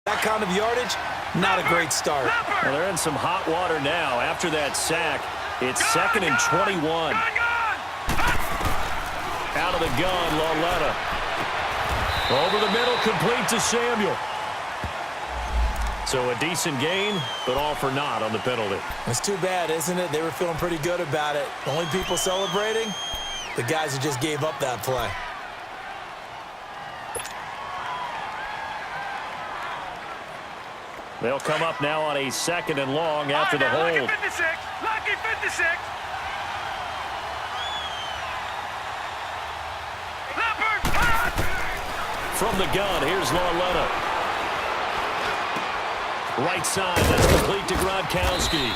That kind of yardage, not a great start. Well, they're in some hot water now. After that sack, it's 2nd and 21. Out of the gun, Lauletta. Over the middle, complete to Samuel. So a decent gain, but all for naught on the penalty. It's too bad, isn't it? They were feeling pretty good about it. Only people celebrating, the guys who just gave up that play. They'll come up now on a 2nd and long after the hold. Lucky 56. Lucky 56. From the gun, here's Lauletta. Right side, that's complete to Gronkowski.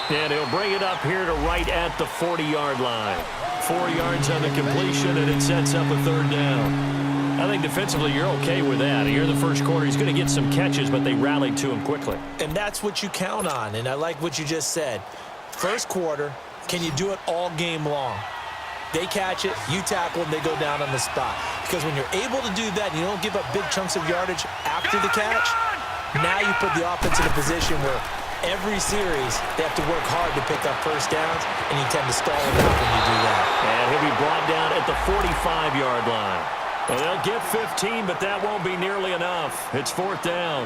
And he'll bring it up here to right at the 40-yard line. 4 yards on the completion, and it sets up a 3rd down. I think defensively you're okay with that. Here in the first quarter, he's going to get some catches, but they rallied to him quickly. And that's what you count on, and I like what you just said. First quarter, can you do it all game long? They catch it, you tackle, and they go down on the spot. Because when you're able to do that and you don't give up big chunks of yardage after the catch, now you put the offense in a position where every series they have to work hard to pick up first downs, and you tend to stall them out when you do that. And he'll be brought down at the 45-yard line. Well, they'll get 15, but that won't be nearly enough. It's 4th down.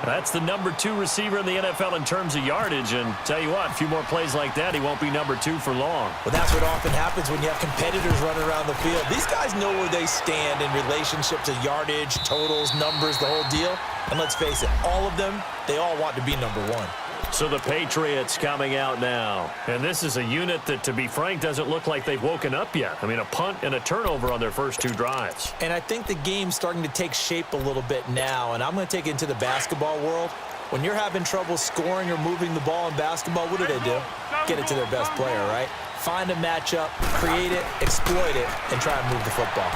That's the number 2 receiver in the NFL in terms of yardage. And tell you what, a few more plays like that, he won't be number 2 for long. Well, that's what often happens when you have competitors running around the field. These guys know where they stand in relationship to yardage, totals, numbers, the whole deal. And let's face it, all of them, they all want to be number 1. So the Patriots coming out now. And this is a unit that, to be frank, doesn't look like they've woken up yet. I mean, a punt and a turnover on their first 2 drives. And I think the game's starting to take shape a little bit now. And I'm going to take it into the basketball world. When you're having trouble scoring or moving the ball in basketball, what do? Get it to their best player, right? Find a matchup, create it, exploit it, and try and move the football.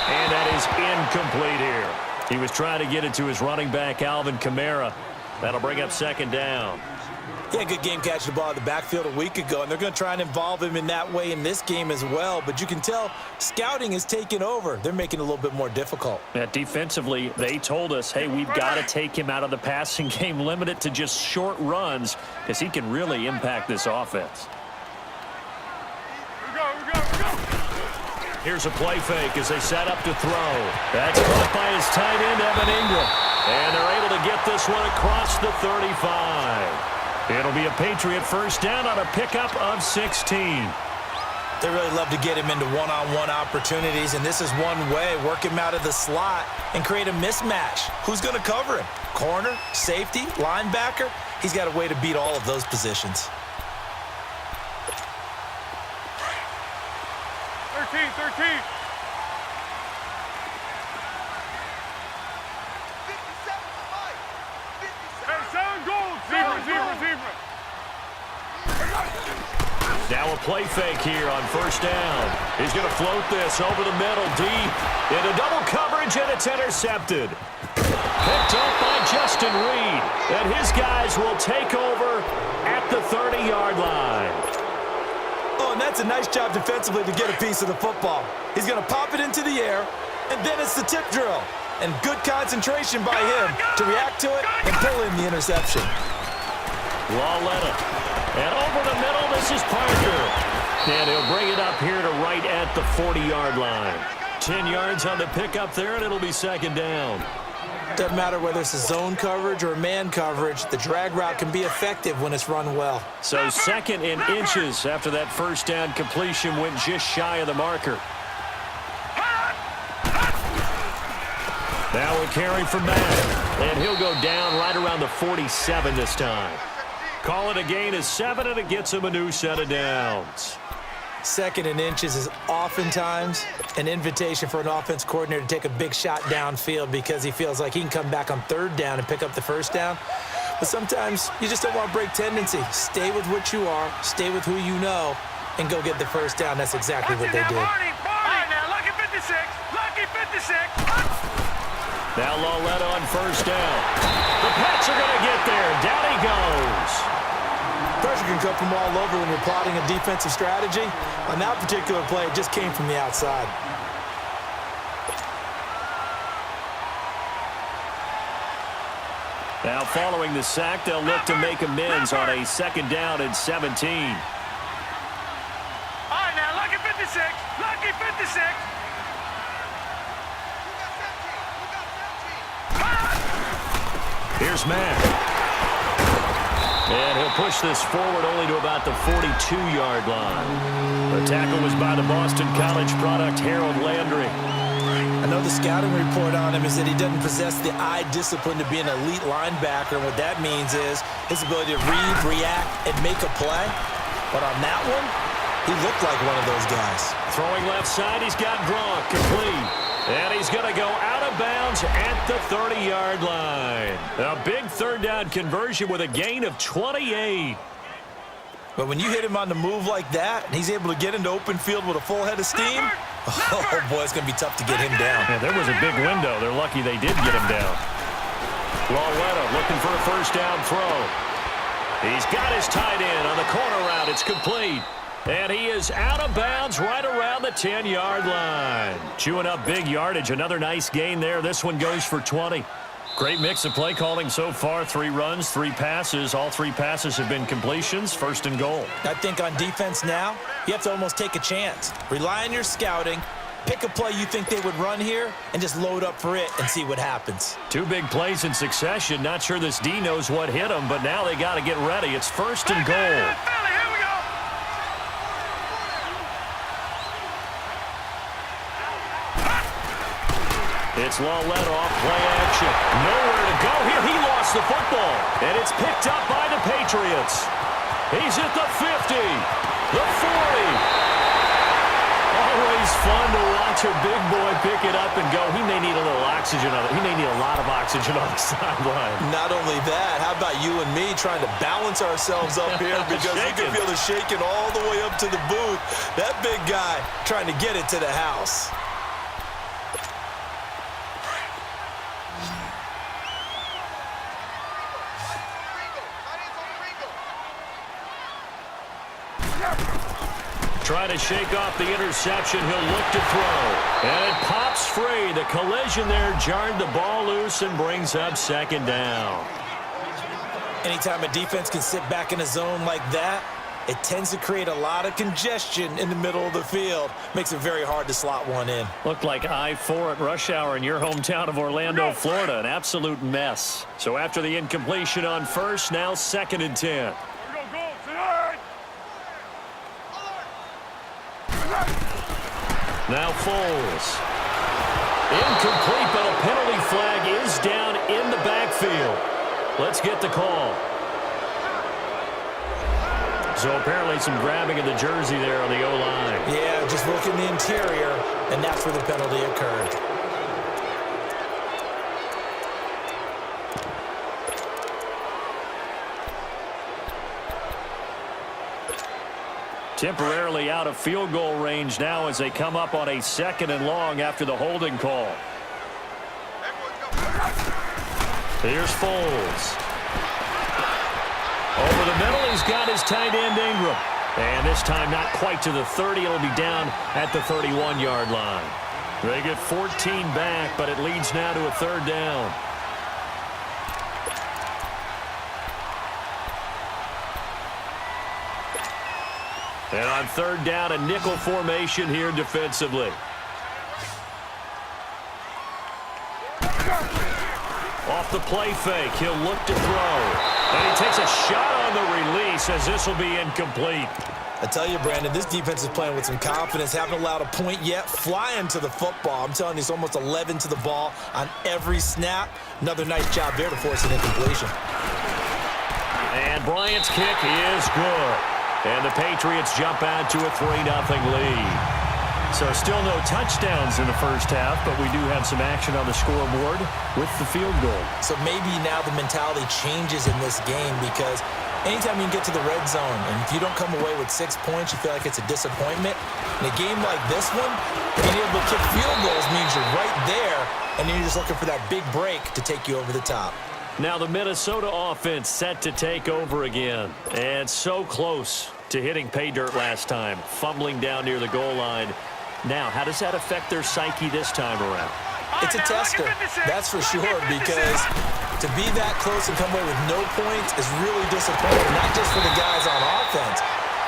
And that is incomplete here. He was trying to get it to his running back, Alvin Kamara. That'll bring up 2nd down. He had a good game catching the ball in the backfield a week ago, and they're going to try and involve him in that way in this game as well. But you can tell scouting is taking over. They're making it a little bit more difficult. Yeah, defensively, they told us, hey, we've got to take him out of the passing game, limit it to just short runs, because he can really impact this offense. Here's a play fake as they set up to throw. That's caught by his tight end, Evan Ingram. And they're able to get this one across the 35. It'll be a Patriot first down on a pickup of 16. They really love to get him into one-on-one opportunities, and this is one way. Work him out of the slot and create a mismatch. Who's going to cover him? Corner, safety, linebacker? He's got a way to beat all of those positions. 13. Now a play fake here on first down. He's going to float this over the middle, deep, into double coverage, and it's intercepted. Picked up by Justin Reed, and his guys will take over at the 30-yard line. Oh, and that's a nice job defensively to get a piece of the football. He's going to pop it into the air, and then it's the tip drill. And good concentration by him to react to it and pull in the interception. Lauletta. And over the middle, this is Parker. And he'll bring it up here to right at the 40-yard line. 10 yards on the pickup there, and it'll be 2nd down. Doesn't matter whether it's a zone coverage or man coverage, the drag route can be effective when it's run well. So 2nd and inches after that first down completion went just shy of the marker. Now a carry from Matt, and he'll go down right around the 47 this time. Call it a gain of 7, and it gets him a new set of downs. 2nd and inches is oftentimes an invitation for an offense coordinator to take a big shot downfield because he feels like he can come back on 3rd down and pick up the first down. But sometimes you just don't want to break tendency. Stay with what you are, stay with who you know, and go get the first down. That's exactly what they did. All right, now, lucky 56. Lucky 56. Now Lauletta on first down. The Pats are going to get there. Down he goes. Pressure can come from all over when you're plotting a defensive strategy. On that particular play, it just came from the outside. Now following the sack, they'll look to make amends on a 2nd down and 17. All right, now, lucky 56. Lucky 56. Here's Mack. And he'll push this forward only to about the 42-yard line. The tackle was by the Boston College product, Harold Landry. I know the scouting report on him is that he doesn't possess the eye discipline to be an elite linebacker. What that means is his ability to read, react, and make a play. But on that one, he looked like one of those guys. Throwing left side, he's got Gronk complete. And he's going to go out of bounds at the 30-yard line. A big 3rd down conversion with a gain of 28. But when you hit him on the move like that, and he's able to get into open field with a full head of steam, oh, boy, it's going to be tough to get him down. Yeah, there was a big window. They're lucky they did get him down. Lawletta looking for a 1st down throw. He's got his tight end on the corner route. It's complete. And he is out of bounds right around the 10-yard line. Chewing up big yardage. Another nice gain there. This one goes for 20. Great mix of play calling so far. 3 runs, 3 passes. All 3 passes have been completions. 1st and goal. I think on defense now, you have to almost take a chance. Rely on your scouting. Pick a play you think they would run here and just load up for it and see what happens. 2 big plays in succession. Not sure this D knows what hit him, but now they got to get ready. It's 1st and goal. It's Lawletta off play action. Nowhere to go here. He lost the football. And it's picked up by the Patriots. He's at the 50, the 40. Always fun to watch a big boy pick it up and go. He may need a little oxygen on it. He may need a lot of oxygen on the sideline. Not only that, how about you and me trying to balance ourselves up here because you can feel the shaking all the way up to the booth. That big guy trying to get it to the house. Trying to shake off the interception. He'll look to throw. And it pops free. The collision there jarred the ball loose and brings up 2nd down. Anytime a defense can sit back in a zone like that, it tends to create a lot of congestion in the middle of the field. Makes it very hard to slot one in. Looked like I-4 at rush hour in your hometown of Orlando, Florida. An absolute mess. So after the incompletion on 1st, now 2nd and 10. Now Foles. Incomplete, but a penalty flag is down in the backfield. Let's get the call. So apparently some grabbing of the jersey there on the O-line. Yeah, just look in the interior, and that's where the penalty occurred. Temporarily out of field goal range now as they come up on a 2nd and long after the holding call. Here's Foles. Over the middle, he's got his tight end Ingram. And this time not quite to the 30. It'll be down at the 31-yard line. They get 14 back, but it leads now to a 3rd down. And on 3rd down, a nickel formation here defensively. Off the play fake, he'll look to throw. And he takes a shot on the release as this will be incomplete. I tell you, Brandon, this defense is playing with some confidence. Haven't allowed a point yet. Flying to the football. I'm telling you, it's almost 11 to the ball on every snap. Another nice job there to force an incompletion. And Bryant's kick is good. And the Patriots jump out to a 3-0 lead. So still no touchdowns in the 1st half, but we do have some action on the scoreboard with the field goal. So maybe now the mentality changes in this game because anytime you can get to the red zone, and if you don't come away with 6 points, you feel like it's a disappointment. In a game like this one, being able to kick field goals means you're right there, and then you're just looking for that big break to take you over the top. Now the Minnesota offense set to take over again. And so close to hitting pay dirt last time, fumbling down near the goal line. Now, how does that affect their psyche this time around? It's a tester, that's for sure, because to be that close and come away with no points is really disappointing, not just for the guys on offense,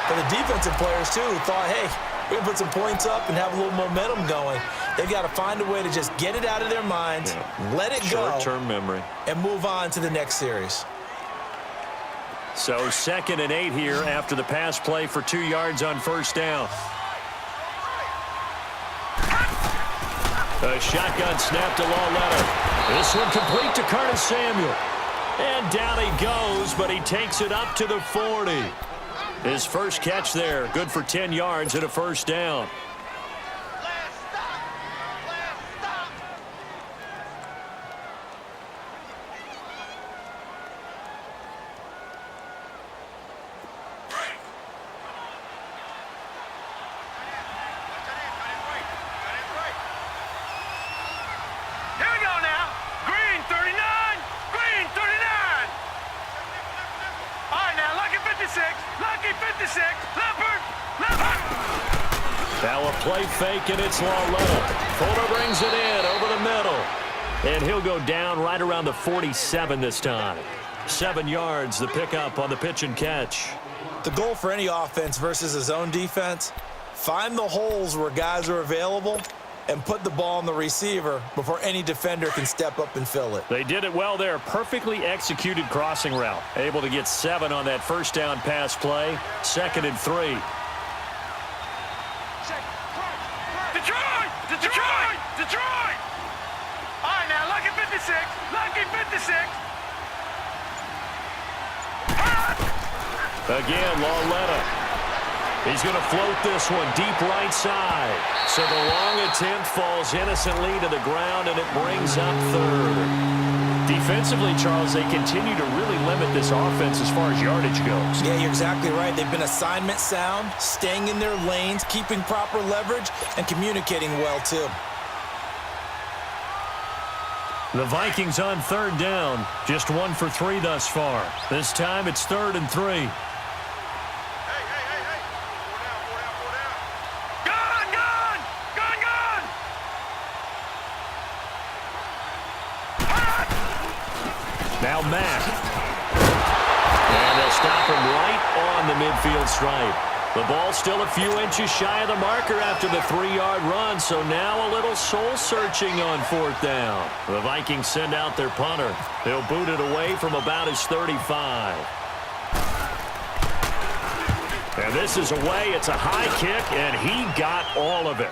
but the defensive players, too, who thought, hey, we're going to put some points up and have a little momentum going. They've got to find a way to just get it out of their minds, let it go, short-term memory, and move on to the next series. So 2nd and 8 here after the pass play for 2 yards on first down. A shotgun snap to Lauletta. This one complete to Curtis Samuel. And down he goes, but he takes it up to the 40. His first catch there, good for 10 yards and a first down. Now a play fake, and it's Lauletta. Fuller brings it in over the middle. And he'll go down right around the 47 this time. 7 yards, the pickup on the pitch and catch. The goal for any offense versus his own defense, find the holes where guys are available and put the ball on the receiver before any defender can step up and fill it. They did it well there. Perfectly executed crossing route. Able to get 7 on that first down pass play. 2nd and 3. Detroit! All right, now, lucky 56. Lucky 56. Again, Lauletta. He's going to float this one deep right side. So the long attempt falls innocently to the ground, and it brings up 3rd. Defensively, Charles, they continue to really limit this offense as far as yardage goes. Yeah, you're exactly right. They've been assignment sound, staying in their lanes, keeping proper leverage, and communicating well, too. The Vikings on 3rd down. Just 1 for 3 thus far. This time it's 3rd and 3. Now Mack. And they'll stop him right on the midfield stripe. The ball still a few inches shy of the marker after the 3-yard run, so now a little soul-searching on 4th down. The Vikings send out their punter. They'll boot it away from about his 35. And this is away. It's a high kick, and he got all of it.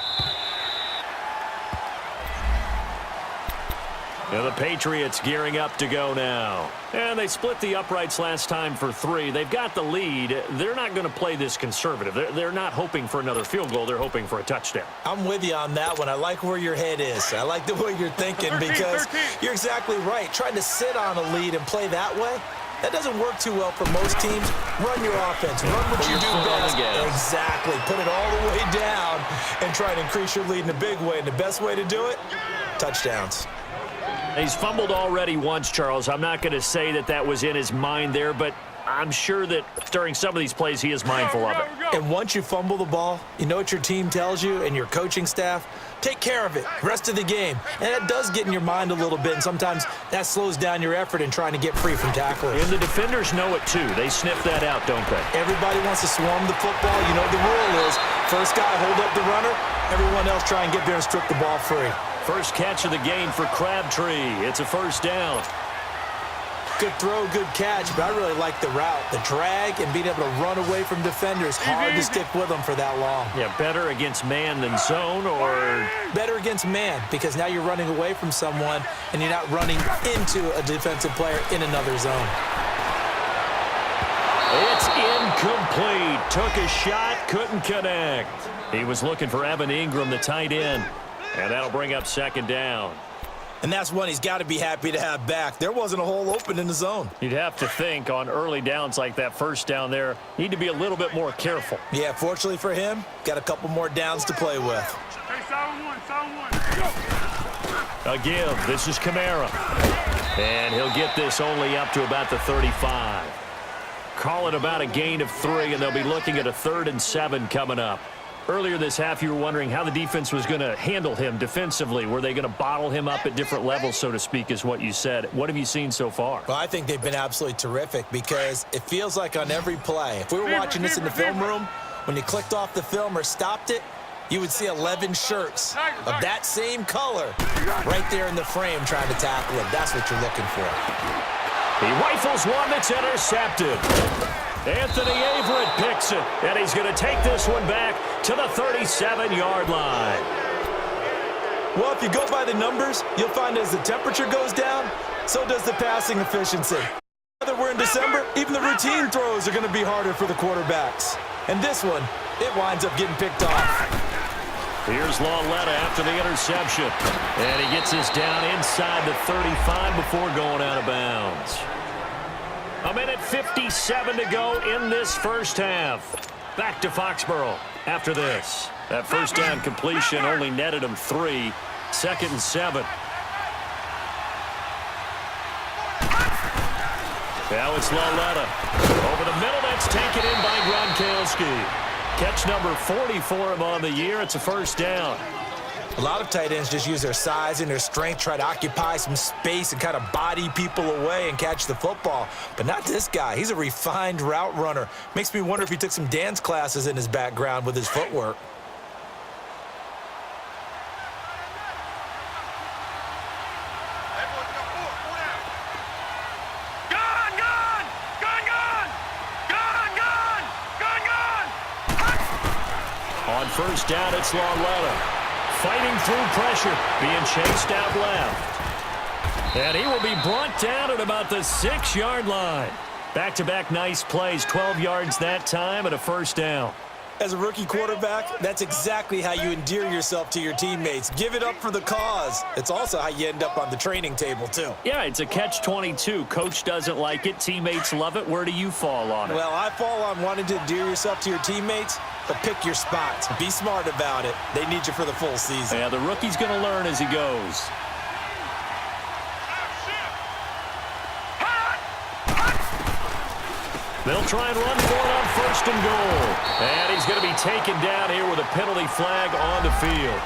Now the Patriots gearing up to go now. And they split the uprights last time for 3. They've got the lead. They're not going to play this conservative. They're not hoping for another field goal. They're hoping for a touchdown. I'm with you on that one. I like where your head is. I like the way you're thinking because you're exactly right. Trying to sit on a lead and play that way, that doesn't work too well for most teams. Run your offense. Run what you do best. Exactly. Put it all the way down and try to increase your lead in a big way. And the best way to do it, touchdowns. He's fumbled already once, Charles. I'm not going to say that that was in his mind there, but I'm sure that during some of these plays he is mindful of it. And once you fumble the ball, you know what your team tells you and your coaching staff? Take care of it. Rest of the game. And that does get in your mind a little bit, and sometimes that slows down your effort in trying to get free from tacklers. And the defenders know it, too. They sniff that out, don't they? Everybody wants to swarm the football. You know the rule is first guy hold up the runner, everyone else try and get there and strip the ball free. First catch of the game for Crabtree. It's a first down. Good throw, good catch, but I really like the route. The drag and being able to run away from defenders. Hard to stick with them for that long. Yeah, better against man than zone, or? Better against man, because now you're running away from someone and you're not running into a defensive player in another zone. It's incomplete. Took a shot, couldn't connect. He was looking for Evan Ingram, the tight end. And that'll bring up second down. And that's one he's got to be happy to have back. There wasn't a hole open in the zone. You'd have to think on early downs like that first down there, need to be a little bit more careful. Yeah, fortunately for him, got a couple more downs to play with. Hey, solid one. A give. This is Kamara. And he'll get this only up to about the 35. Call it about a gain of 3, and they'll be looking at a 3rd and 7 coming up. Earlier this half, you were wondering how the defense was going to handle him defensively. Were they going to bottle him up at different levels, so to speak, is what you said. What have you seen so far? Well, I think they've been absolutely terrific because it feels like on every play, if we were watching this in the film room, when you clicked off the film or stopped it, you would see 11 shirts of that same color right there in the frame trying to tackle him. That's what you're looking for. He rifles one that's intercepted. Anthony Averett picks it, and he's going to take this one back to the 37-yard line. Well, if you go by the numbers, you'll find as the temperature goes down, so does the passing efficiency. Whether we're in December, even the routine throws are going to be harder for the quarterbacks. And this one, it winds up getting picked off. Here's Lauletta after the interception, and he gets us down inside the 35 before going out of bounds. A minute 57 to go in this first half. Back to Foxborough after this. That first down completion only netted him 3. 2nd and 7. Now it's Lauletta. Over the middle, that's taken in by Gronkowski. Catch number 40 for him on the year. It's a first down. A lot of tight ends just use their size and their strength, try to occupy some space and kind of body people away and catch the football. But not this guy. He's a refined route runner. Makes me wonder if he took some dance classes in his background with his footwork. On first down, it's Lauletta. Fighting through pressure, being chased out left. And he will be brought down at about the 6-yard line. Back-to-back nice plays, 12 yards that time and a first down. As a rookie quarterback, that's exactly how you endear yourself to your teammates. Give it up for the cause. It's also how you end up on the training table, too. Yeah, it's a catch-22. Coach doesn't like it. Teammates love it. Where do you fall on it? Well, I fall on wanting to endear yourself to your teammates, but pick your spots. Be smart about it. They need you for the full season. Yeah, the rookie's going to learn as he goes. They'll try and run for it on 1st and goal. And he's going to be taken down here with a penalty flag on the field.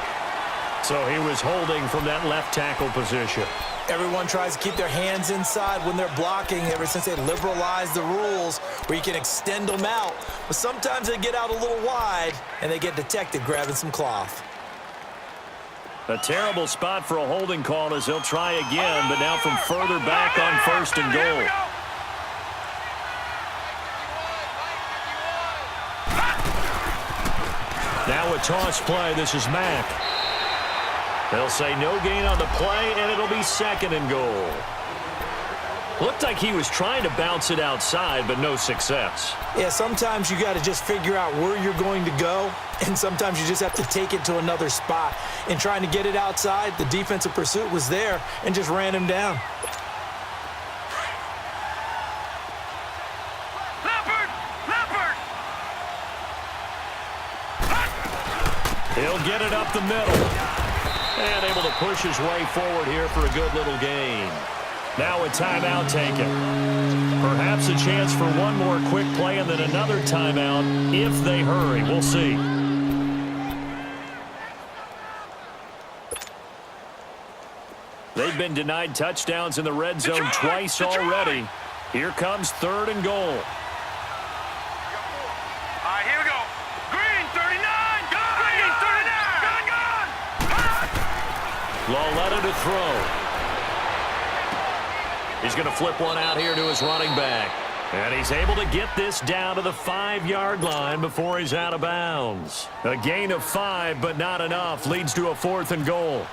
So he was holding from that left tackle position. Everyone tries to keep their hands inside when they're blocking ever since they liberalized the rules where you can extend them out. But sometimes they get out a little wide and they get detected grabbing some cloth. A terrible spot for a holding call as they'll try again, but now from further back on 1st and goal. Now a toss play. This is Mack. They'll say no gain on the play, and it'll be 2nd and goal. Looked like he was trying to bounce it outside, but no success. Yeah, sometimes you got to just figure out where you're going to go, and sometimes you just have to take it to another spot. In trying to get it outside, the defensive pursuit was there and just ran him down. He'll get it up the middle. And able to push his way forward here for a good little gain. Now a timeout taken. Perhaps a chance for one more quick play and then another timeout if they hurry. We'll see. They've been denied touchdowns in the red zone twice already. Here comes 3rd and goal. Lauletta to throw. He's going to flip one out here to his running back. And he's able to get this down to the 5-yard line before he's out of bounds. A gain of 5, but not enough. Leads to a 4th and goal.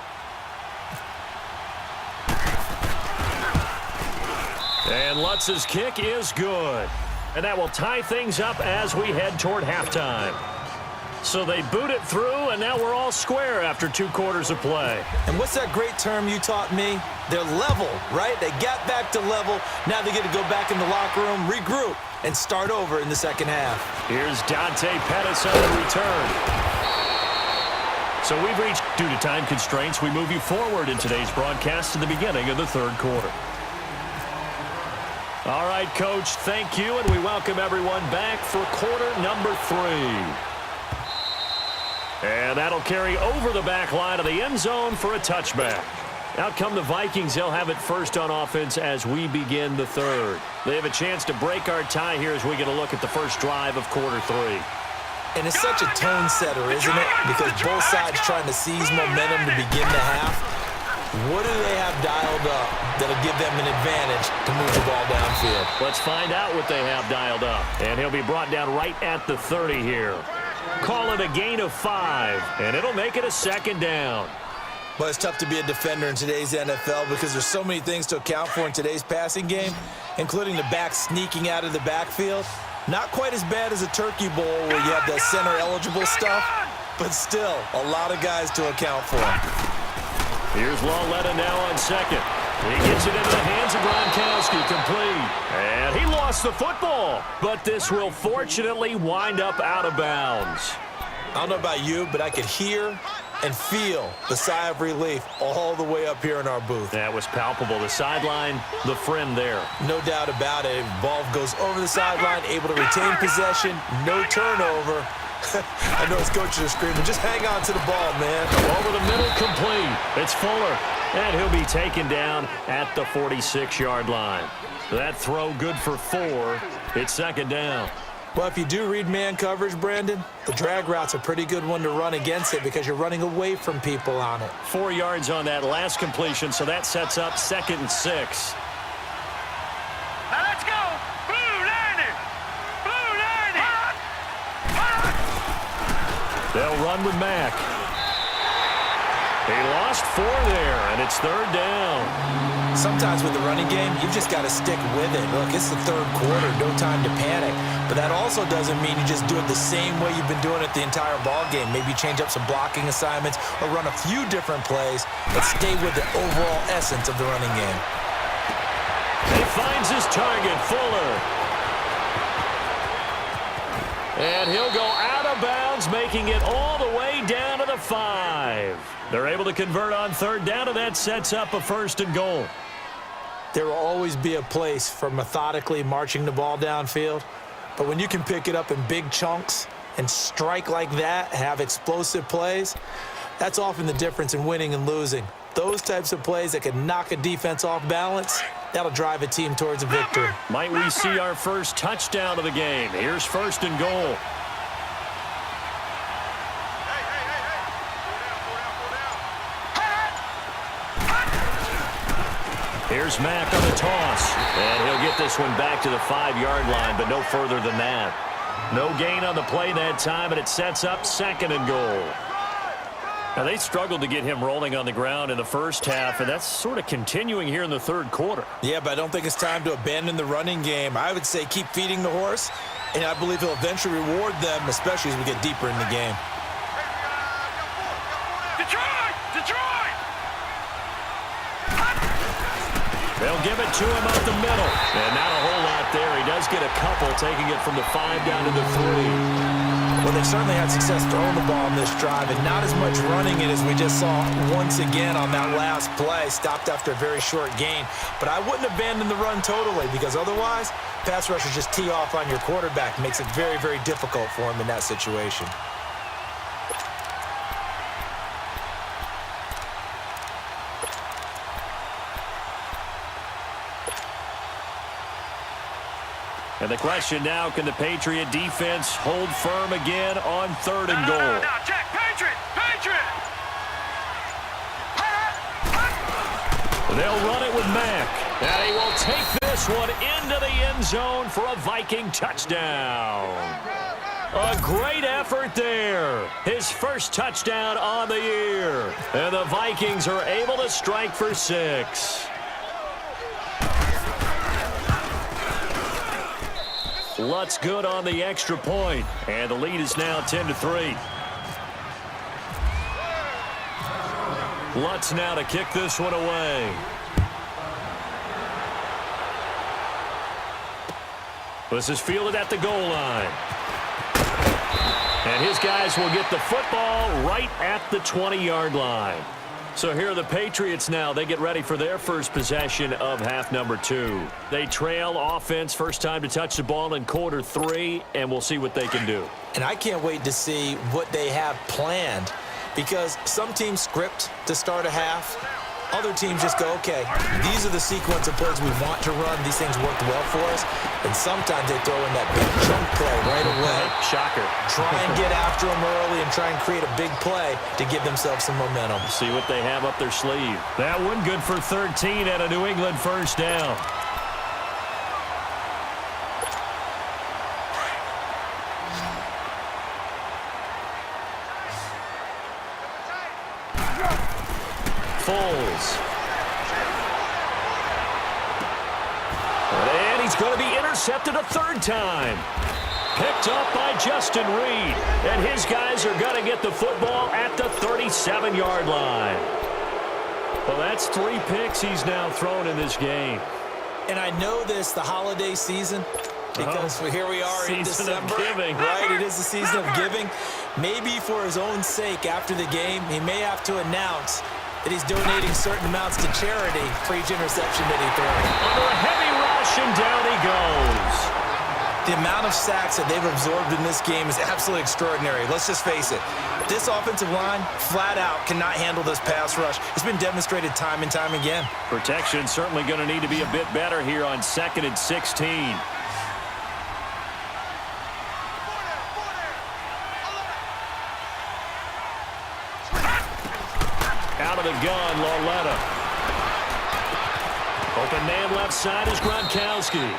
And Lutz's kick is good. And that will tie things up as we head toward halftime. So they boot it through, and now we're all square after 2 quarters of play. And what's that great term you taught me? They're level, right? They got back to level. Now they get to go back in the locker room, regroup, and start over in the second half. Here's Dante Pettis on the return. So we've reached, due to time constraints, we move you forward in today's broadcast to the beginning of the 3rd quarter. All right, Coach, thank you, and we welcome everyone back for quarter number 3. And that'll carry over the back line of the end zone for a touchback. Out come the Vikings. They'll have it first on offense as we begin the third. They have a chance to break our tie here as we get a look at the first drive of quarter three. And it's such a tone setter, isn't it? Because both sides trying to seize momentum to begin the half. What do they have dialed up that'll give them an advantage to move the ball downfield? Let's find out what they have dialed up. And he'll be brought down right at the 30 here. Call it a gain of 5, and it'll make it a second down. Well, it's tough to be a defender in today's NFL because there's so many things to account for in today's passing game, including the back sneaking out of the backfield. Not quite as bad as a turkey bowl where you have the center-eligible stuff, but still a lot of guys to account for. Here's Lawletta now on second. He gets it into the hands of Gronkowski, complete. And he lost the football, but this will fortunately wind up out of bounds. I don't know about you, but I could hear and feel the sigh of relief all the way up here in our booth. That was palpable. The sideline, the friend there. No doubt about it. Ball goes over the sideline, able to retain possession, no turnover. I know his coaches are screaming, just hang on to the ball, man. Over the middle, complete. It's Fuller, and he'll be taken down at the 46-yard line. That throw good for 4. It's second down. Well, if you do read man coverage, Brandon, the drag route's a pretty good one to run against it because you're running away from people on it. 4 yards on that last completion, so that sets up 2nd and 6. Now let's go. Blue landing. Blue landing. They'll run with Mack. He lost 4 there, and it's 3rd down. Sometimes with the running game, you've just got to stick with it. Look, it's the third quarter, no time to panic. But that also doesn't mean you just do it the same way you've been doing it the entire ball game. Maybe change up some blocking assignments or run a few different plays, but stay with the overall essence of the running game. He finds his target, Fuller. And he'll go out of bounds, making it all the way down to the 5. They're able to convert on 3rd down, and that sets up a 1st and goal. There will always be a place for methodically marching the ball downfield, but when you can pick it up in big chunks and strike like that, have explosive plays, that's often the difference in winning and losing. Those types of plays that can knock a defense off balance, that'll drive a team towards a victory. Might we see our first touchdown of the game? Here's 1st and goal. Here's Mack on the toss, and he'll get this one back to the 5-yard line, but no further than that. No gain on the play that time, and it sets up 2nd and goal. Now, they struggled to get him rolling on the ground in the first half, and that's sort of continuing here in the 3rd quarter. Yeah, but I don't think it's time to abandon the running game. I would say keep feeding the horse, and I believe he'll eventually reward them, especially as we get deeper in the game. Detroit! Detroit! They'll give it to him up the middle. And not a whole lot there. He does get a couple, taking it from the 5 down to the 3. Well, they've certainly had success throwing the ball on this drive, and not as much running it as we just saw once again on that last play. Stopped after a very short gain. But I wouldn't abandon the run totally, because otherwise, pass rushers just tee off on your quarterback. Makes it very, very difficult for him in that situation. And the question now, can the Patriot defense hold firm again on 3rd and goal? No, check. Patriot! Patriot! They'll run it with Mack. And he will take this one into the end zone for a Viking touchdown. A great effort there. His first touchdown on the year. And the Vikings are able to strike for 6. Lutz good on the extra point, and the lead is now 10-3. Lutz now to kick this one away. This is fielded at the goal line. And his guys will get the football right at the 20-yard line. So here are the Patriots now. They get ready for their first possession of half number 2. They trail offense, first time to touch the ball in quarter 3, and we'll see what they can do. And I can't wait to see what they have planned, because some teams script to start a half. Other teams just go, okay, these are the sequence of plays we want to run. These things worked well for us. And sometimes they throw in that big chunk play right away. Shocker. Try and get after them early and try and create a big play to give themselves some momentum. See what they have up their sleeve. That one good for 13 at a New England first down. And he's going to be intercepted a third time. Picked up by Justin Reed. And his guys are going to get the football at the 37-yard line. Well, that's 3 picks he's now thrown in this game. And I know this, the holiday season, because here we are in December. Giving. Right, it is the season of giving. Maybe for his own sake after the game, he may have to announce that he's donating certain amounts to charity for each interception that he throws. Under a heavy rush, and down he goes. The amount of sacks that they've absorbed in this game is absolutely extraordinary. Let's just face it. This offensive line, flat out, cannot handle this pass rush. It's been demonstrated time and time again. Protection certainly going to need to be a bit better here on 2nd and 16. Out of the gun, Lauletta. Open man left side is Gronkowski.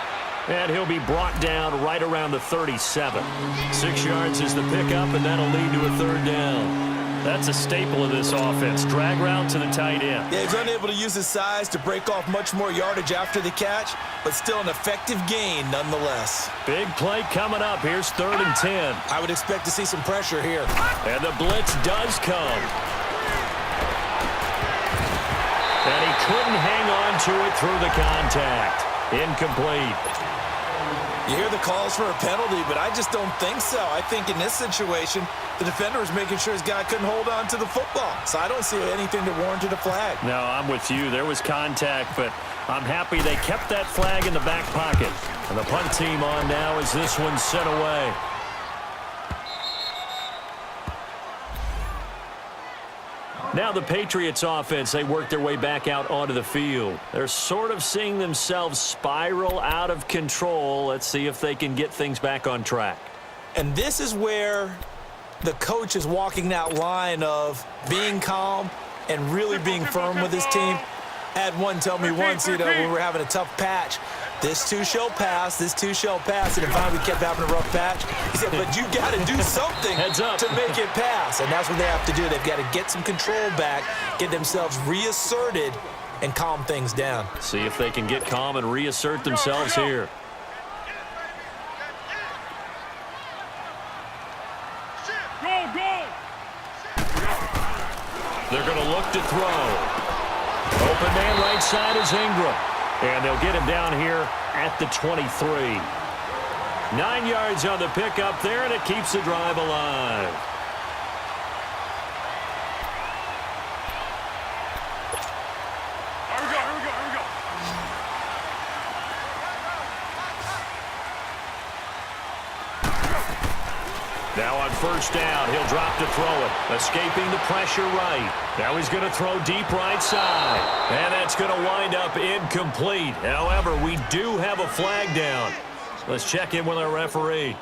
And he'll be brought down right around the 37. 6 yards is the pickup, and that'll lead to a third down. That's a staple of this offense. Drag route to the tight end. Yeah, he's unable to use his size to break off much more yardage after the catch, but still an effective gain nonetheless. Big play coming up. Here's 3rd and 10. I would expect to see some pressure here. And the blitz does come. And he couldn't hang on to it through the contact. Incomplete. You hear the calls for a penalty, but I just don't think so. I think in this situation, the defender was making sure his guy couldn't hold on to the football. So I don't see anything that warranted a flag. No, I'm with you. There was contact, but I'm happy they kept that flag in the back pocket. And the punt team on now as this one's sent away. Now the Patriots offense, they work their way back out onto the field. They're sort of seeing themselves spiral out of control. Let's see if they can get things back on track. And this is where the coach is walking that line of being calm and really being firm with his team. I had one tell me once, when we were having a tough patch, this too shall pass, this too shall pass, and finally we kept having a rough patch. He said, but you got to do something to make it pass, and that's what they have to do. They've got to get some control back, get themselves reasserted, and calm things down. See if they can get calm and reassert themselves here. They're going to look to throw. Open man right side is Ingram. And they'll get him down here at the 23. 9 yards on the pickup there, and it keeps the drive alive. Here we go. Now on first down, he'll drop to throw it. Escaping the pressure right. Now he's going to throw deep right side. And that's going to wind up incomplete. However, we do have a flag down. Let's check in with our referee.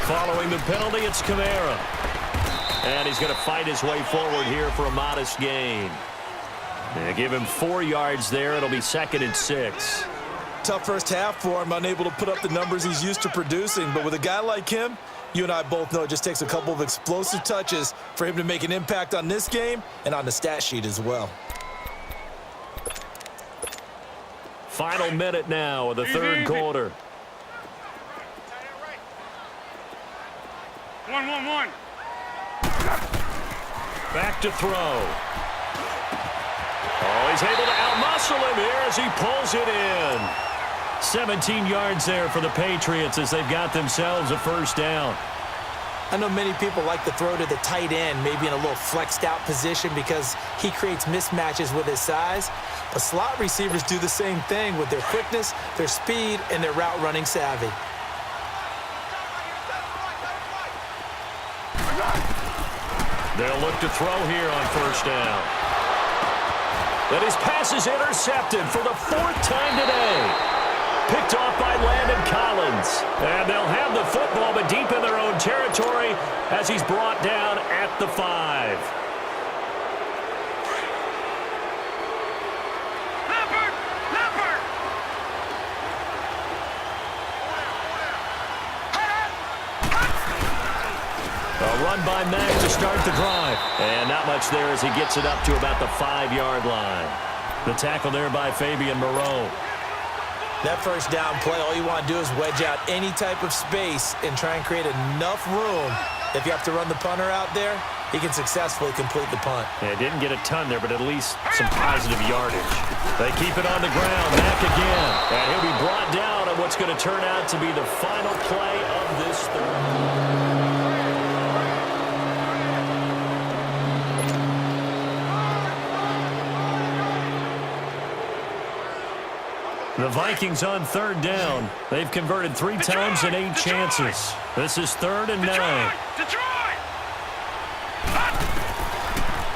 Following the penalty, it's Kamara. And he's going to fight his way forward here for a modest gain. They give him 4 yards there. It'll be 2nd and 6. Tough first half for him, unable to put up the numbers he's used to producing. But with a guy like him, you and I both know it just takes a couple of explosive touches for him to make an impact on this game and on the stat sheet as well. Final minute now of the third quarter. 1-1-1. Back to throw. Oh, he's able to outmuscle him here as he pulls it in. 17 yards there for the Patriots as they've got themselves a first down. I know many people like to throw to the tight end, maybe in a little flexed out position because he creates mismatches with his size. But slot receivers do the same thing with their quickness, their speed, and their route running savvy. They'll look to throw here on first down. But his pass is intercepted for the 4th time today. Picked off by Landon Collins. And they'll have the football, but deep in their own territory as he's brought down at the 5. Leopard! A run by Mack to start the drive. And not much there as he gets it up to about the 5-yard line. The tackle there by Fabian Moreau. That first down play, all you want to do is wedge out any type of space and try and create enough room. If you have to run the punter out there, he can successfully complete the punt. Yeah, didn't get a ton there, but at least some positive yardage. They keep it on the ground. Mack again. And he'll be brought down on what's going to turn out to be the final play of this third. The Vikings on 3rd down. They've converted 3 times in 8 chances. This is 3rd and 9. Detroit!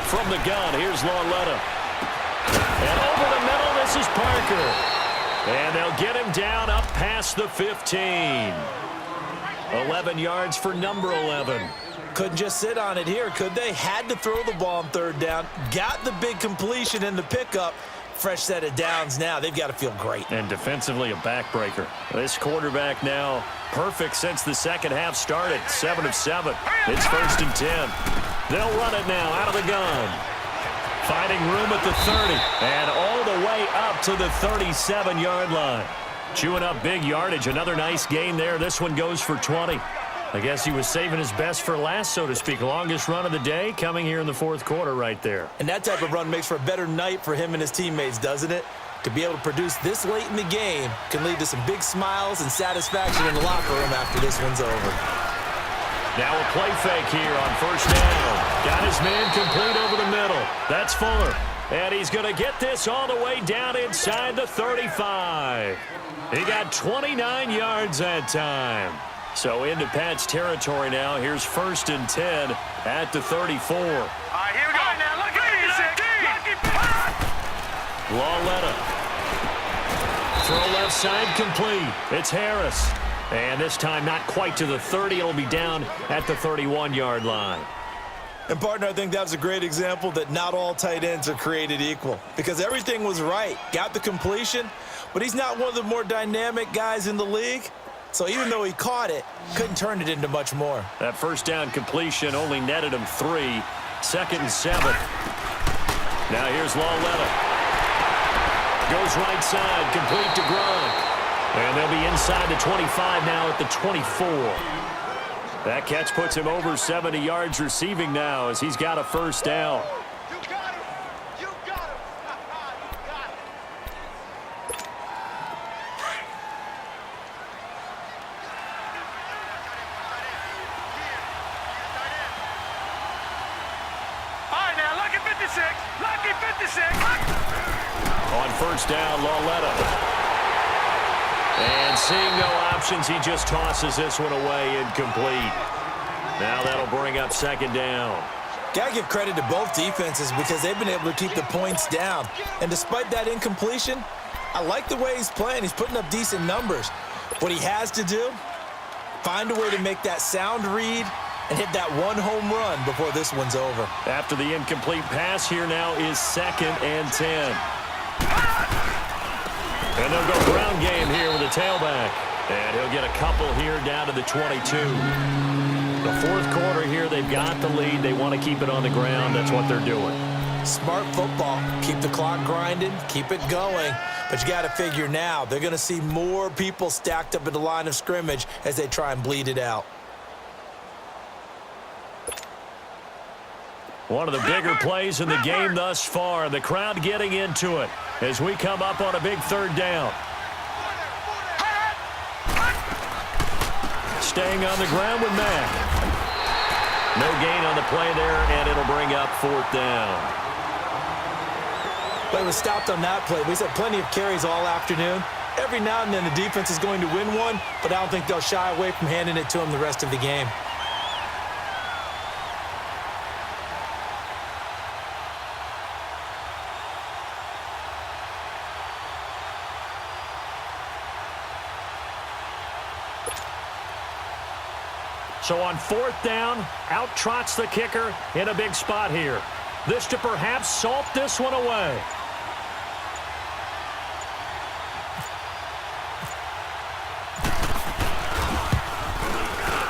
From the gun, here's Lauletta. And over the middle, this is Parker. And they'll get him down up past the 15. 11 yards for number 11. Couldn't just sit on it here, could they? Had to throw the ball on 3rd down. Got the big completion in the pickup. Fresh set of downs now. They've got to feel great. And defensively, a backbreaker. This quarterback now perfect since the second half started. 7 of 7. It's 1st and 10. They'll run it now out of the gun. Finding room at the 30. And all the way up to the 37-yard line. Chewing up big yardage. Another nice gain there. This one goes for 20. I guess he was saving his best for last, so to speak. Longest run of the day coming here in the 4th quarter right there. And that type of run makes for a better night for him and his teammates, doesn't it? To be able to produce this late in the game can lead to some big smiles and satisfaction in the locker room after this one's over. Now a play fake here on first down. Got his man complete over the middle. That's Fuller. And he's going to get this all the way down inside the 35. He got 29 yards that time. So into Pat's territory now. Here's 1st and 10 at the 34. All right, here we go. Now, look at this. Lauletta. Throw left side complete. It's Harris. And this time not quite to the 30. It'll be down at the 31-yard line. And, partner, I think that was a great example that not all tight ends are created equal because everything was right. Got the completion, but he's not one of the more dynamic guys in the league. So even though he caught it, couldn't turn it into much more. That first down completion only netted him 3. 2nd and 7. Now here's Lauletta. Goes right side, complete to Gronk. And they'll be inside the 25 now at the 24. That catch puts him over 70 yards receiving now as he's got a first down. Lucky 56. On first down, Lauletta. And seeing no options, he just tosses this one away incomplete. Now that'll bring up 2nd down. Got to give credit to both defenses because they've been able to keep the points down. And despite that incompletion, I like the way he's playing. He's putting up decent numbers. What he has to do, find a way to make that sound read and hit that one home run before this one's over. After the incomplete pass, here now is 2nd and 10. And they'll go ground game here with a tailback. And he'll get a couple here down to the 22. The 4th quarter here, they've got the lead. They want to keep it on the ground. That's what they're doing. Smart football. Keep the clock grinding. Keep it going. But you got to figure now, they're going to see more people stacked up at the line of scrimmage as they try and bleed it out. One of the bigger plays in the game thus far. The crowd getting into it as we come up on a big third down. Staying on the ground with Mack. No gain on the play there, and it'll bring up fourth down. But it was stopped on that play. We've had plenty of carries all afternoon. Every now and then the defense is going to win one, but I don't think they'll shy away from handing it to him the rest of the game. So on fourth down, out trots the kicker in a big spot here. This to perhaps salt this one away.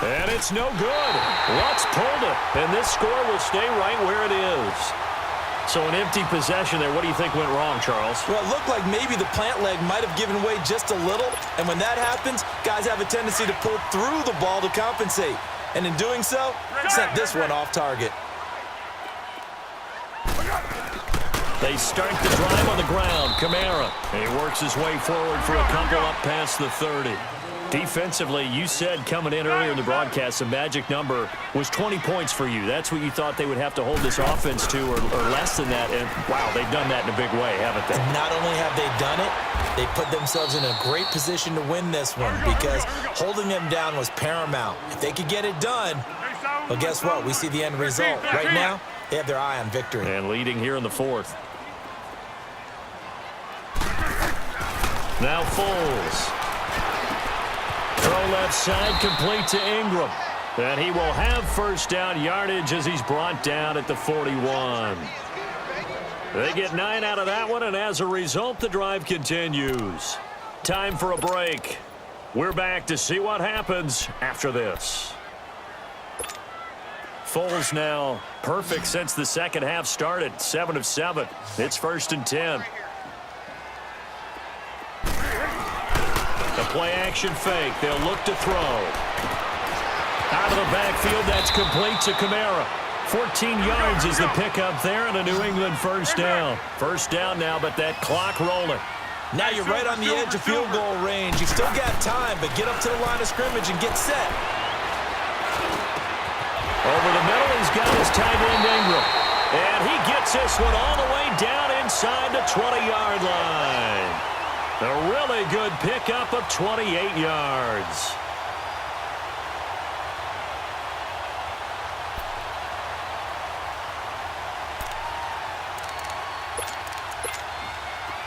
And it's no good. Lutz pulled it, and this score will stay right where it is. So an empty possession there. What do you think went wrong, Charles? Well, it looked like maybe the plant leg might have given way just a little, and when that happens, guys have a tendency to pull through the ball to compensate. And in doing so, sent this one off target. They start the drive on the ground. Kamara. And he works his way forward for a couple up past the 30. Defensively, you said coming in earlier in the broadcast, the magic number was 20 points for you. That's what you thought they would have to hold this offense to, or less than that. And, wow, they've done that in a big way, haven't they? And not only have they done it, they put themselves in a great position to win this one because holding them down was paramount. If they could get it done, well, guess what? We see the end result. Right now, they have their eye on victory. And leading here in the fourth. Now Foles. Throw left side, complete to Ingram. And he will have first down yardage as he's brought down at the 41. They get 9 out of that one, and as a result, the drive continues. Time for a break. We're back to see what happens after this. Foles now perfect since the second half started. 7 of 7. It's 1st and 10. The play-action fake. They'll look to throw. Out of the backfield, that's complete to Kamara. 14 yards is the pickup there, and a New England first down. First down now, but that clock rolling. Now you're right on the edge of field goal range. You've still got time, but get up to the line of scrimmage and get set. Over the middle, he's got his tight end Ingram. And he gets this one all the way down inside the 20-yard line. A really good pickup of 28 yards.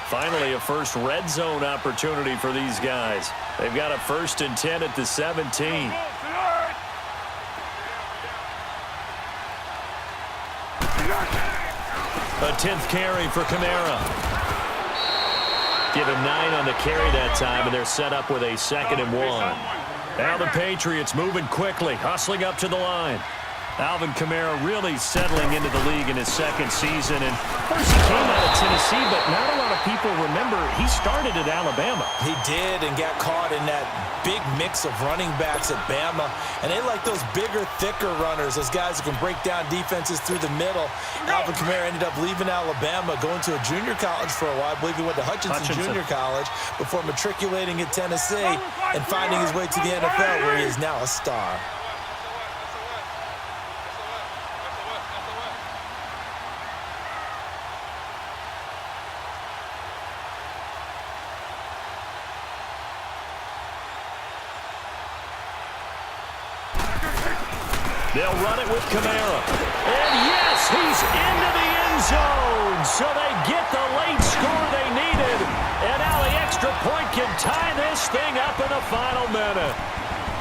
Finally, a first red zone opportunity for these guys. They've got a 1st and 10 at the 17. A 10th carry for Kamara. Give him 9 on the carry that time, and they're set up with a 2nd and 1. Now the Patriots moving quickly, hustling up to the line. Alvin Kamara really settling into the league in his 2nd season. And first he came out of Tennessee, but not a lot of people remember he started at Alabama. He did and got caught in that big mix of running backs at Bama. And they like those bigger, thicker runners, those guys who can break down defenses through the middle. Alvin Kamara ended up leaving Alabama, going to a junior college for a while. I believe he went to Hutchinson Junior College before matriculating at Tennessee and finding his way to the NFL, where he is now a star. They'll run it with Kamara. And yes, he's into the end zone. So they get the late score they needed. And now the extra point can tie this thing up in the final minute.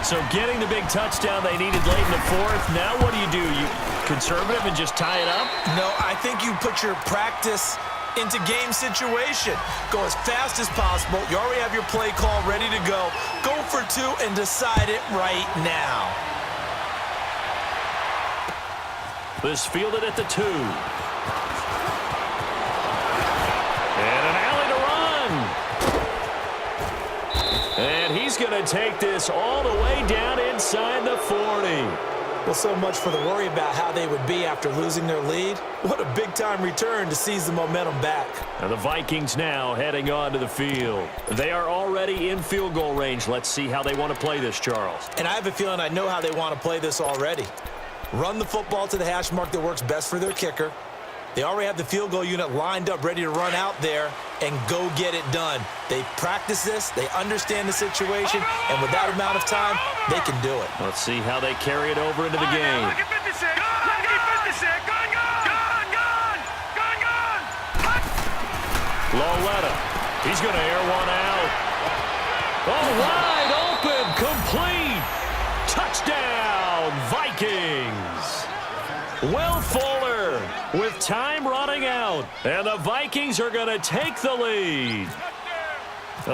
So getting the big touchdown they needed late in the fourth. Now what do? You conservative and just tie it up? No, I think you put your practice into game situation. Go as fast as possible. You already have your play call ready to go. Go for 2 and decide it right now. This fielded at the 2. And an alley to run. And he's going to take this all the way down inside the 40. Well, so much for the worry about how they would be after losing their lead. What a big-time return to seize the momentum back. And the Vikings now heading onto the field. They are already in field goal range. Let's see how they want to play this, Charles. And I have a feeling I know how they want to play this already. Run the football to the hash mark that works best for their kicker. They already have the field goal unit lined up, ready to run out there and go get it done. They practice this, they understand the situation, and with that amount of time, they can do it. Let's see how they carry it over into the game. Lucky 56. Lucky 56. Gone, gone. Gone, gone. Gone, gone. Loletta. He's going to air one out. Oh, wide open. Complete. Touchdown, Vikings. Will Fuller with time running out. And the Vikings are going to take the lead.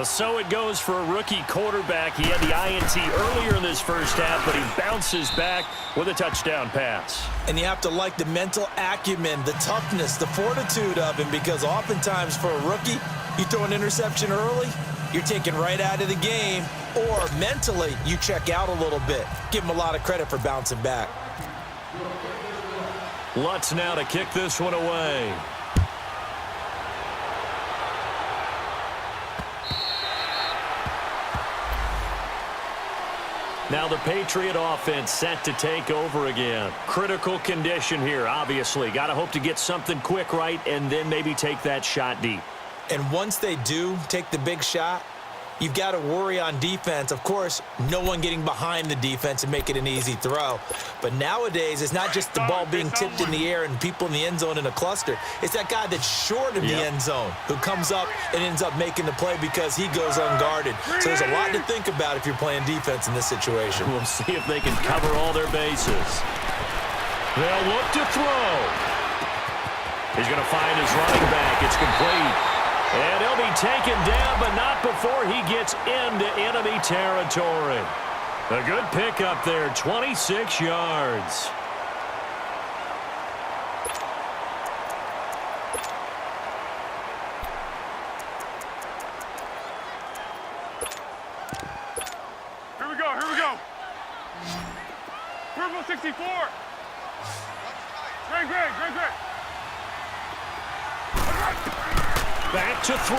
So it goes for a rookie quarterback. He had the INT earlier in this first half, but he bounces back with a touchdown pass. And you have to like the mental acumen, the toughness, the fortitude of him, because oftentimes for a rookie, you throw an interception early, you're taken right out of the game, or mentally you check out a little bit. Give him a lot of credit for bouncing back. Lutz now to kick this one away. Now the Patriot offense set to take over again. Critical condition here, obviously. Got to hope to get something quick right and then maybe take that shot deep. And once they do take the big shot, you've got to worry on defense. Of course, no one getting behind the defense and make it an easy throw. But nowadays, it's not just the ball being tipped in the air and people in the end zone in a cluster. It's that guy that's short of the end zone who comes up and ends up making the play because he goes unguarded. So there's a lot to think about if you're playing defense in this situation. We'll see if they can cover all their bases. They'll look to throw. He's going to find his running back. It's complete. And he'll be taken down, but not before he gets into enemy territory. A good pickup there, 26 yards. Here we go, here we go. Purple 64. Greg. Back to throw.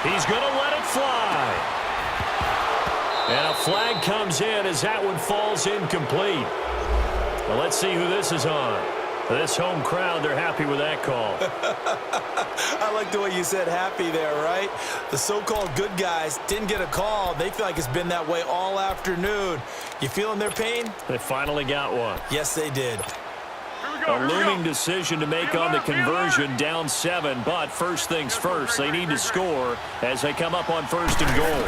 He's going to let it fly. And a flag comes in as that one falls incomplete. Well, let's see who this is on. This home crowd, they're happy with that call. I like the way you said happy there, right? The so-called good guys didn't get a call. They feel like it's been that way all afternoon. You feeling their pain? They finally got one. Yes, they did. A looming decision to make on the conversion, down 7, but first things first, they need to score as they come up on first and goal.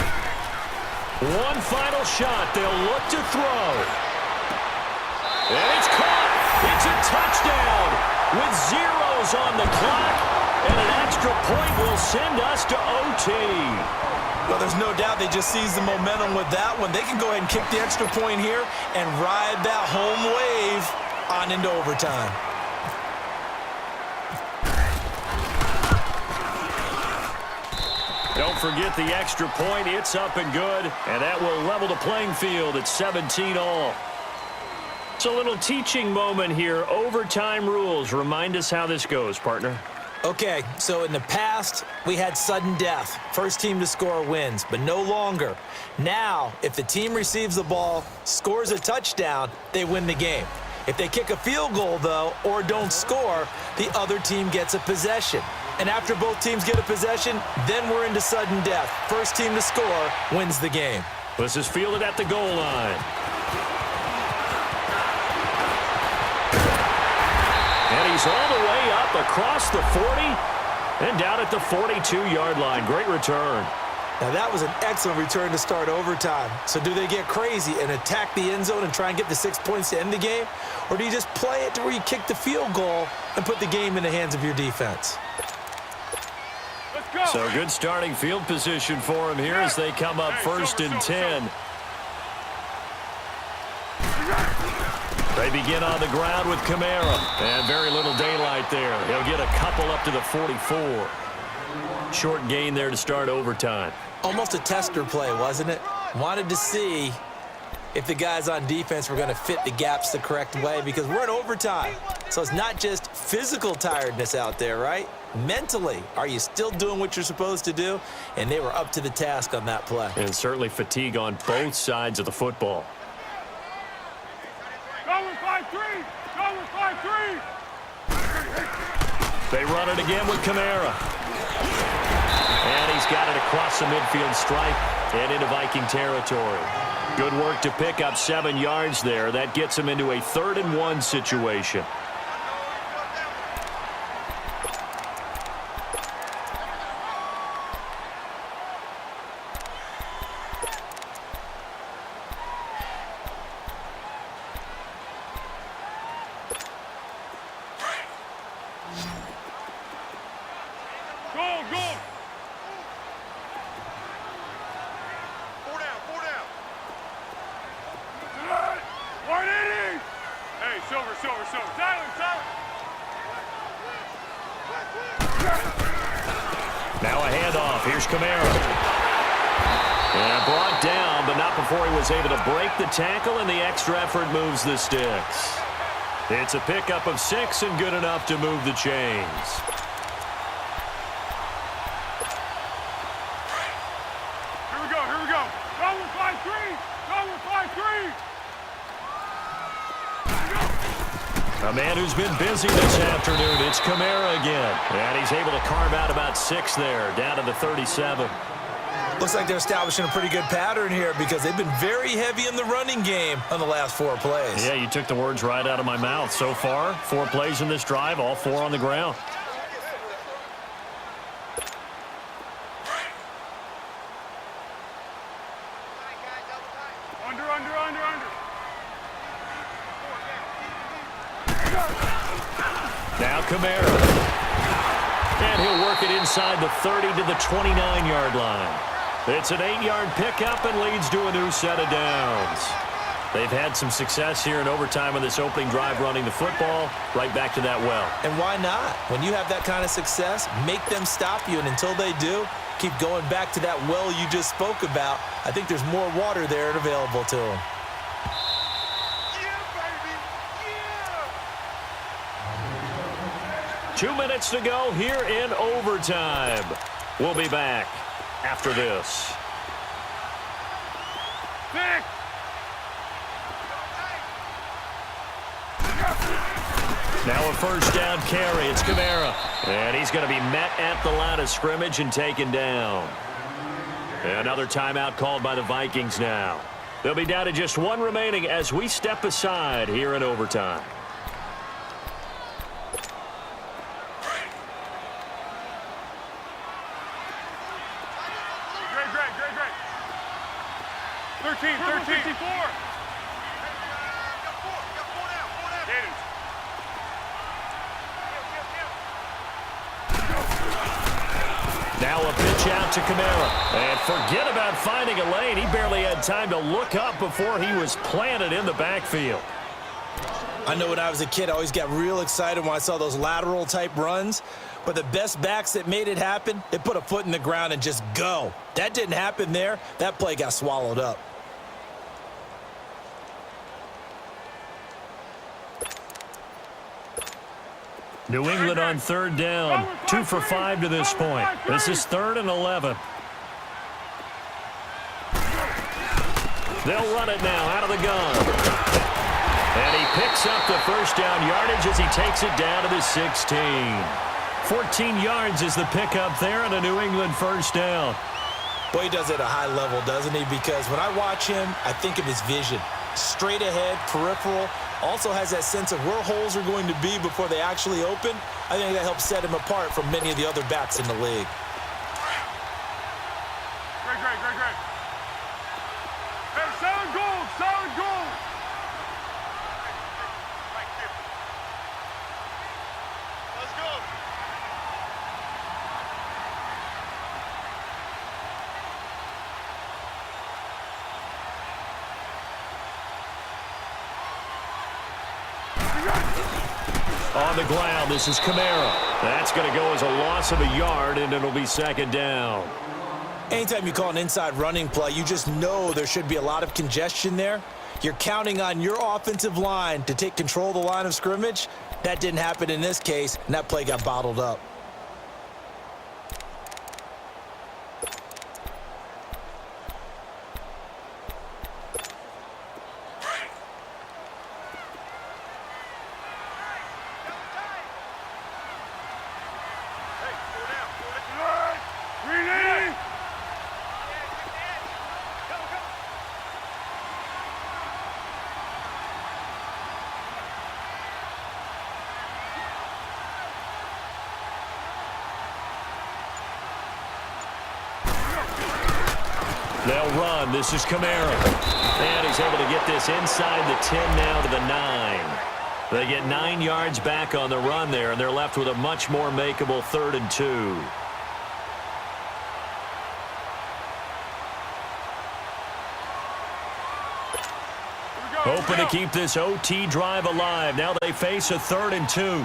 One final shot, they'll look to throw. And it's caught! It's a touchdown with zeros on the clock, and an extra point will send us to OT. Well, there's no doubt they just seized the momentum with that one. They can go ahead and kick the extra point here and ride that home wave on into overtime. Don't forget the extra point. It's up and good, and that will level the playing field at 17-all. It's a little teaching moment here. Overtime rules. Remind us how this goes, partner. Okay, so in the past, we had sudden death. First team to score wins, but no longer. Now, if the team receives the ball, scores a touchdown, they win the game. If they kick a field goal, though, or don't score, the other team gets a possession. And after both teams get a possession, then we're into sudden death. First team to score wins the game. This is fielded at the goal line. And he's all the way up across the 40 and down at the 42-yard line. Great return. Now, that was an excellent return to start overtime. So do they get crazy and attack the end zone and try and get the 6 points to end the game? Or do you just play it to where you kick the field goal and put the game in the hands of your defense? Let's go. So good starting field position for him here as they come up first and 10. They begin on the ground with Kamara. And very little daylight there. He'll get a couple up to the 44. Short gain there to start overtime. Almost a tester play, wasn't it? Wanted to see if the guys on defense were going to fit the gaps the correct way, because we're in overtime. So it's not just physical tiredness out there, right? Mentally, are you still doing what you're supposed to do? And they were up to the task on that play. And certainly fatigue on both sides of the football. Go with 5-3! Go with 5-3! They run it again with Kamara. And he's got it across the midfield stripe and into Viking territory. Good work to pick up 7 yards there. That gets him into a 3rd and 1 situation. Now a handoff. Here's Kamara. And brought down, but not before he was able to break the tackle, and the extra effort moves the sticks. It's a pickup of 6 and good enough to move the chains. Here we go, here we go. Go with 5-3! Go with 5-3! A man who's been busy this afternoon. It's Kamara again. And he's able to carve out about 6 there, down to the 37. Looks like they're establishing a pretty good pattern here because they've been very heavy in the running game on the last 4 plays. Yeah, you took the words right out of my mouth. So far, 4 plays in this drive, all 4 on the ground. Under. Now Kamara. And he'll work it inside the 30 to the 29-yard line. It's an 8-yard pickup and leads to a new set of downs. They've had some success here in overtime on this opening drive running the football. Right back to that well. And why not? When you have that kind of success, make them stop you. And until they do, keep going back to that well you just spoke about. I think there's more water there available to them. 2 minutes to go here in overtime. We'll be back after this. Now a first down carry. It's Kamara. And he's going to be met at the line of scrimmage and taken down. Another timeout called by the Vikings now. They'll be down to just 1 remaining as we step aside here in overtime. Great. 13. 54. Now a pitch out to Kamara. And forget about finding a lane. He barely had time to look up before he was planted in the backfield. I know when I was a kid, I always got real excited when I saw those lateral type runs. But the best backs that made it happen, they put a foot in the ground and just go. That didn't happen there. That play got swallowed up. New England on 3rd down. 2 for 5 to this point. This is 3rd and 11. They'll run it now out of the gun. And he picks up the first down yardage as he takes it down to the 16. 14 yards is the pickup there and a New England first down. Boy, he does it at a high level, doesn't he? Because when I watch him, I think of his vision. Straight ahead, peripheral. Also has that sense of where holes are going to be before they actually open. I think that helps set him apart from many of the other backs in the league. Great. Hey, solid gold. Let's go. On the ground, this is Kamara. That's going to go as a loss of a yard, and it'll be 2nd down. Anytime you call an inside running play, you just know there should be a lot of congestion there. You're counting on your offensive line to take control of the line of scrimmage. That didn't happen in this case, and that play got bottled up. They'll run. This is Kamara. And he's able to get this inside the 10 now to the 9. They get 9 yards back on the run there, and they're left with a much more makeable 3rd and 2. Hoping to keep this OT drive alive. Now they face a 3rd and 2.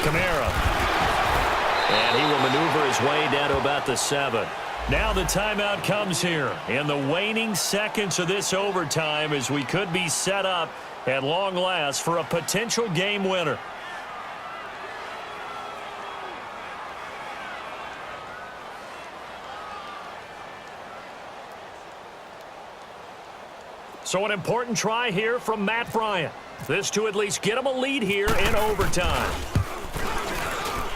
Kamara. And he will maneuver his way down to about the 7. Now the timeout comes here in the waning seconds of this overtime as we could be set up at long last for a potential game winner. So an important try here from Matt Bryant. This to at least get him a lead here in overtime.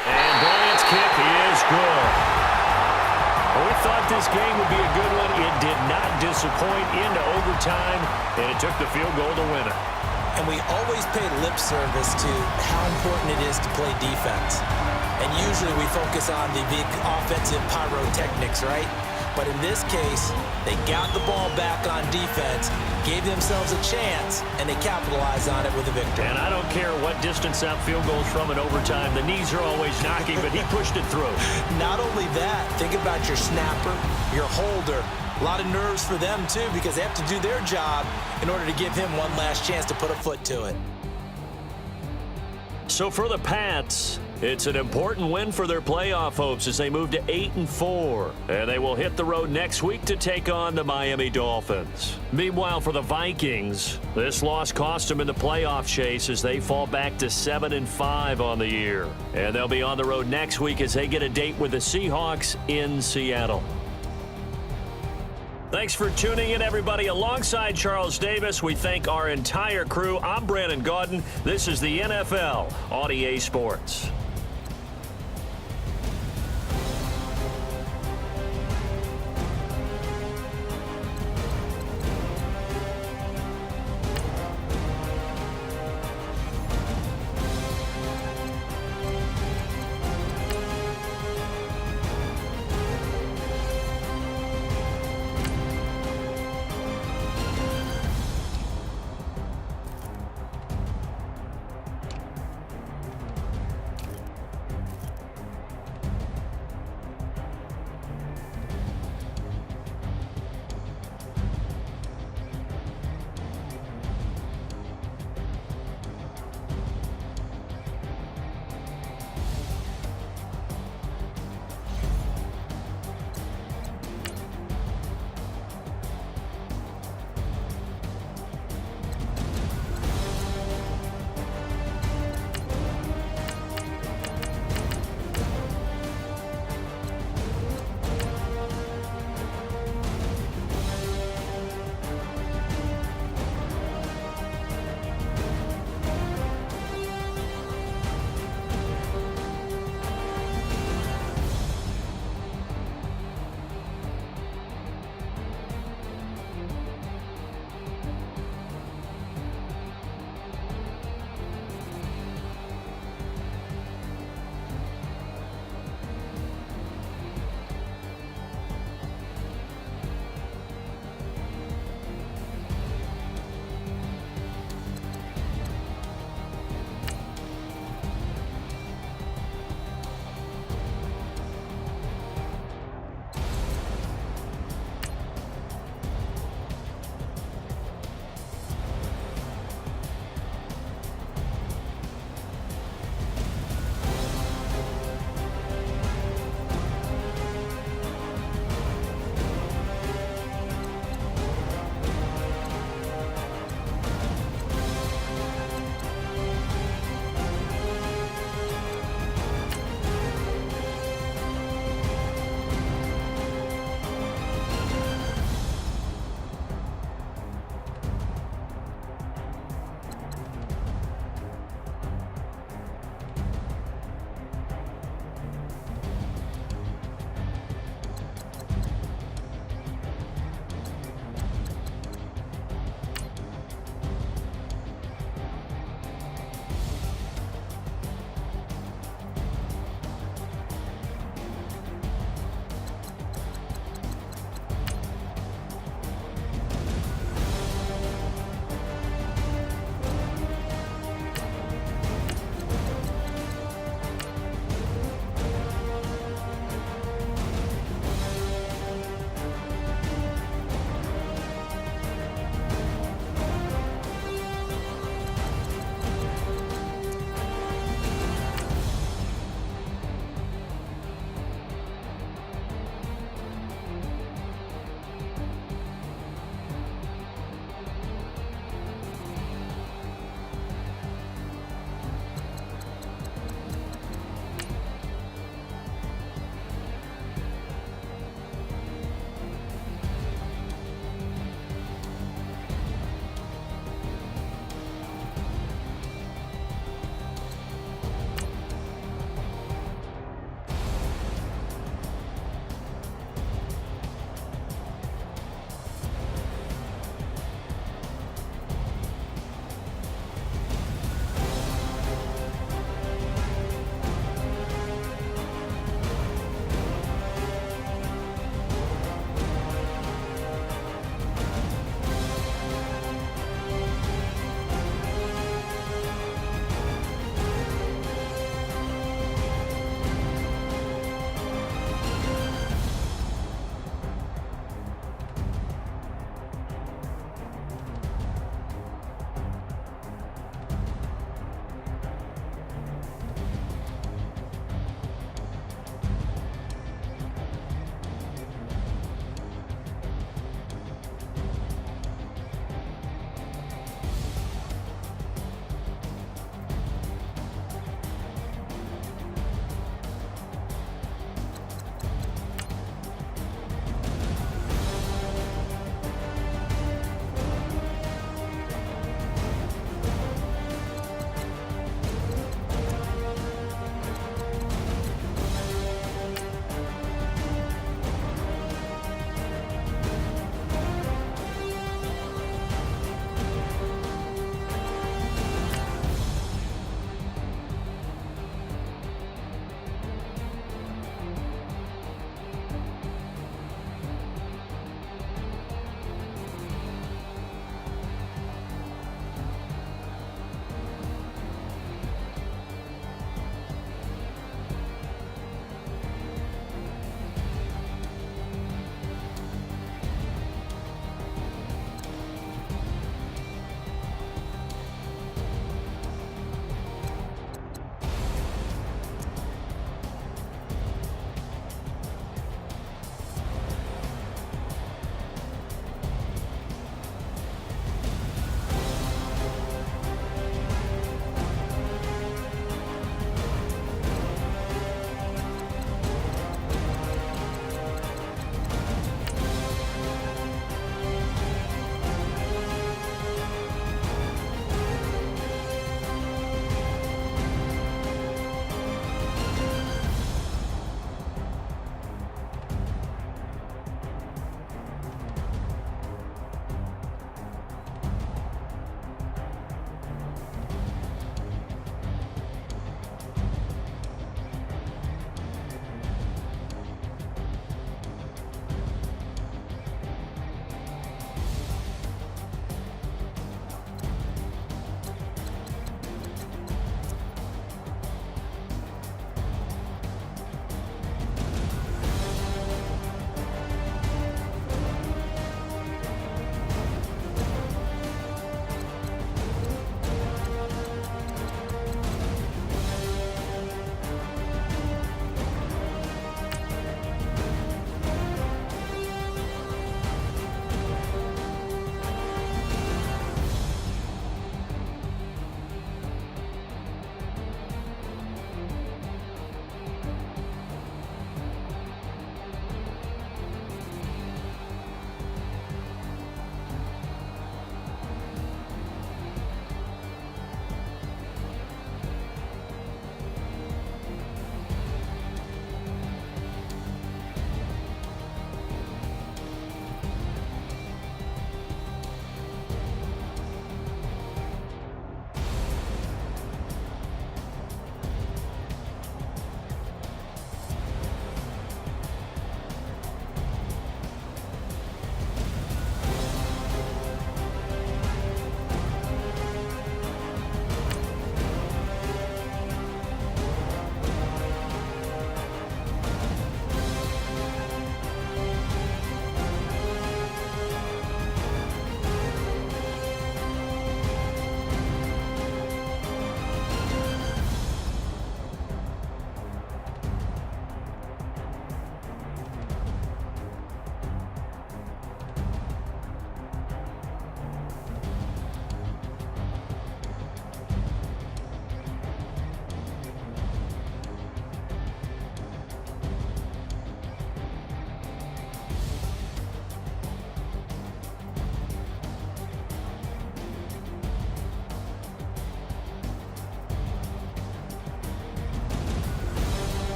And Bryant's kick is good. Well, we thought this game would be a good one. It did not disappoint into overtime, and it took the field goal to win it. And we always pay lip service to how important it is to play defense. And usually we focus on the big offensive pyrotechnics, right? But in this case, they got the ball back on defense, gave themselves a chance, and they capitalized on it with a victory. And I don't care what distance that field goes from in overtime. The knees are always knocking, but he pushed it through. Not only that, think about your snapper, your holder. A lot of nerves for them, too, because they have to do their job in order to give him one last chance to put a foot to it. So for the Pats, it's an important win for their playoff hopes as they move to 8-4. And they will hit the road next week to take on the Miami Dolphins. Meanwhile, for the Vikings, this loss cost them in the playoff chase as they fall back to 7-5 on the year. And they'll be on the road next week as they get a date with the Seahawks in Seattle. Thanks for tuning in, everybody. Alongside Charles Davis, we thank our entire crew. I'm Brandon Gaudin. This is the NFL on EA Sports.